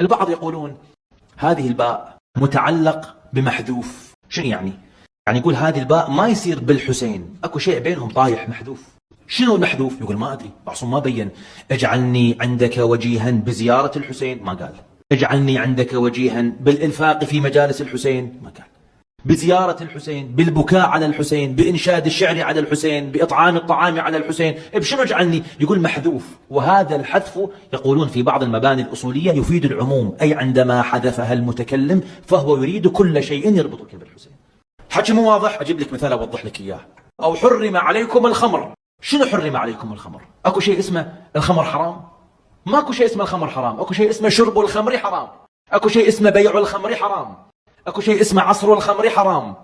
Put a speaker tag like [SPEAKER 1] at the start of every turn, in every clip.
[SPEAKER 1] البعض يقولون هذه الباء متعلق بمحذوف. شنو يعني؟ يعني يقول هذه الباء ما يصير بالحسين، اكو شيء بينهم طايح محذوف. شنو المحذوف؟ يقول ما ادري، معصوم ما بين. اجعلني عندك وجيها بزيارة الحسين، ما قال. اجعلني عندك وجيها بالإنفاق في مجالس الحسين، ما قال. بزيارة الحسين، بالبكاء على الحسين، بإنشاد الشعر على الحسين، بإطعام الطعام على الحسين، بشنو اجعلني؟ يقول محذوف. وهذا الحذف يقولون في بعض المباني الأصولية يفيد العموم، أي عندما حذفها المتكلم فهو يريد كل شيء يربطك بالحسين. حكي مو واضح؟ أجيب لك مثال أوضح لك إياه. أو حرم عليكم الخمر. شنو حرم عليكم الخمر؟ أكو شيء اسمه الخمر حرام؟ ماكو شيء اسمه الخمر حرام. أكو شيء اسمه شرب الخمر حرام. أكو شيء اسمه بيع الخمر حرام. أكو شيء اسمه عصر الخمر حرام.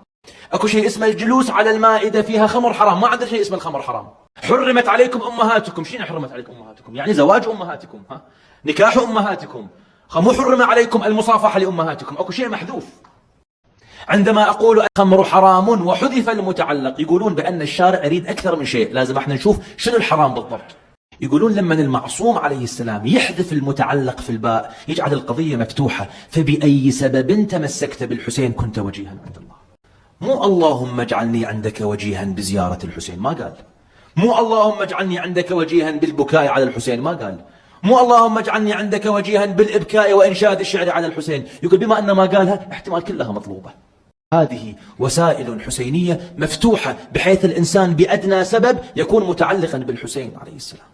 [SPEAKER 1] أكو شيء اسمه الجلوس على المائدة فيها خمر حرام. ما عندنا شيء اسمه الخمر حرام. حرمت عليكم أمهاتكم. شنو حرمت عليكم أمهاتكم؟ يعني زواج أمهاتكم، نكاح أمهاتكم. مو حرم عليكم المصافحة لأمهاتكم. أكو شيء محذوف. عندما أقول الخمر حرام وحذف المتعلق، يقولون بأن الشارع يريد أكثر من شيء، لازم احنا نشوف شنو الحرام بالضبط. يقولون لما المعصوم عليه السلام يحذف المتعلق في الباء يجعل القضية مفتوحة. فبأي سبب تمسكت بالحسين كنت وجيها عند الله. مو اللهم اجعلني عندك وجيها بزيارة الحسين، ما قال. مو اللهم اجعلني عندك وجيها بالبكاء على الحسين، ما قال. مو اللهم اجعلني عندك وجيها بالإبكاء وإنشاد الشعر على الحسين. يقول بما أن ما قالها احتمال كلها مطلوبة. هذه وسائل حسينية مفتوحة بحيث الإنسان بأدنى سبب يكون متعلقا بالحسين عليه السلام.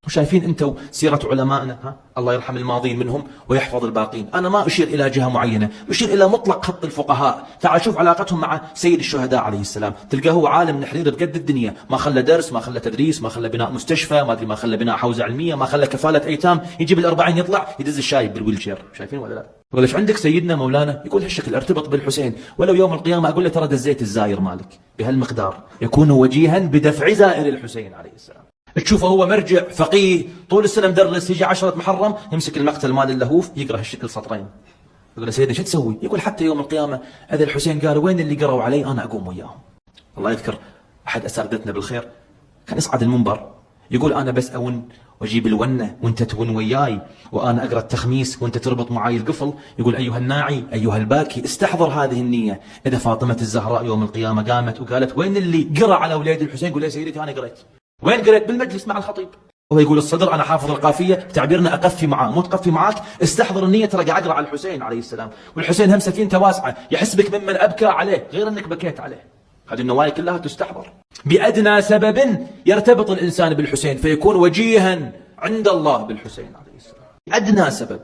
[SPEAKER 1] وشايفين انتم سيرة علمائنا، الله يرحم الماضين منهم ويحفظ الباقين. انا ما اشير الى جهة معينة، اشير الى مطلق خط الفقهاء. تعال شوف علاقتهم مع سيد الشهداء عليه السلام، تلقاه هو عالم نحرير بقد الدنيا، ما خلى درس، ما خلى تدريس، ما خلى بناء مستشفى، ما ادري ما خلى بناء حوزة علمية، ما خلى كفالة ايتام. يجيب الأربعين يطلع يدز الشايب بالويلشير. شايفين ولا لا؟ ولا ايش عندك سيدنا مولانا يقول هالشكل ارتبط بالحسين، ولو يوم القيامة اقول له ترى دزيت الزاير مالك بهالمقدار، يكون وجيها بدفع زائر الحسين عليه السلام. تشوفه هو مرجع فقيه طول السنة مدرس، يجي 10 محرم يمسك المقتل مال اللهوف يقرأ هالشكل سطرين. يقول له سيدنا شو تسوي؟ يقول حتى يوم القيامة إذا الحسين قال وين اللي قرأوا علي أنا أقوم وياهم. الله يذكر أحد أساتذتنا بالخير كان يصعد المنبر يقول أنا بس أون وأجيب الونة وأنت تون وياي، وأنا أقرأ التخميس وأنت تربط معاي القفل. يقول أيها الناعي أيها الباكي استحضر هذه النية. إذا فاطمة الزهراء يوم القيامة قامت وقالت وين اللي قرأ على أولاد الحسين؟ يقول يا سيدتي أنا قرأت. وين قريت؟ بالمجلس مع الخطيب. هو يقول الصدر أنا حافظ القافية، تعبيرنا أقفي معاه، مو تقفي معاك، استحضر النية ترى قاعد أقرأ على الحسين عليه السلام. والحسين هم سكينته واسعة، يحسبك ممن أبكى عليه غير أنك بكيت عليه. هذه النوايا كلها تستحضر. بأدنى سبب يرتبط الإنسان بالحسين فيكون وجيها عند الله بالحسين عليه السلام. أدنى سبب.